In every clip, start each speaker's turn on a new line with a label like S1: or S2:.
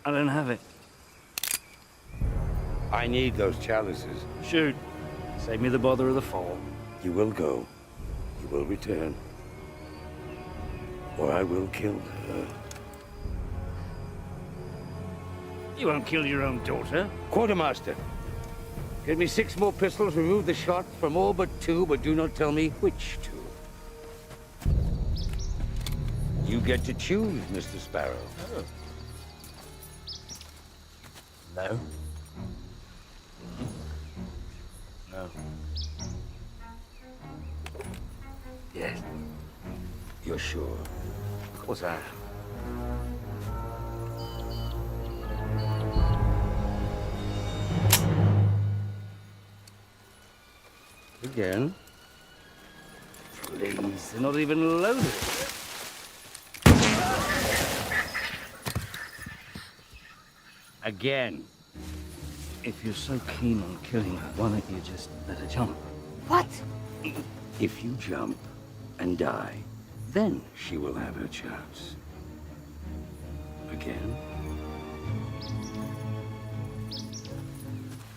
S1: I don't have it.
S2: I need those chalices.
S1: Shoot. Save me the bother of the fall.
S2: You will go. You will return. Or I will kill her.
S1: You won't kill your own daughter.
S2: Quartermaster, get me 6 more pistols, remove the shot from all but 2, but do not tell me which 2. You get to choose, Mr. Sparrow.
S1: Oh. No. No.
S2: Yes. You're sure?
S1: Of course I am.
S2: Again?
S1: Please, they're not even loaded.
S2: Again.
S1: If you're so keen on killing her, why don't you just let her jump?
S3: What?
S2: If you jump and die, then she will have her chance. Again?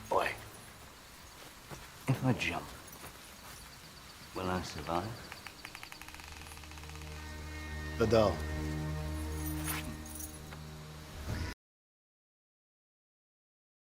S1: Boy, if I jump, will I survive?
S4: Vidal,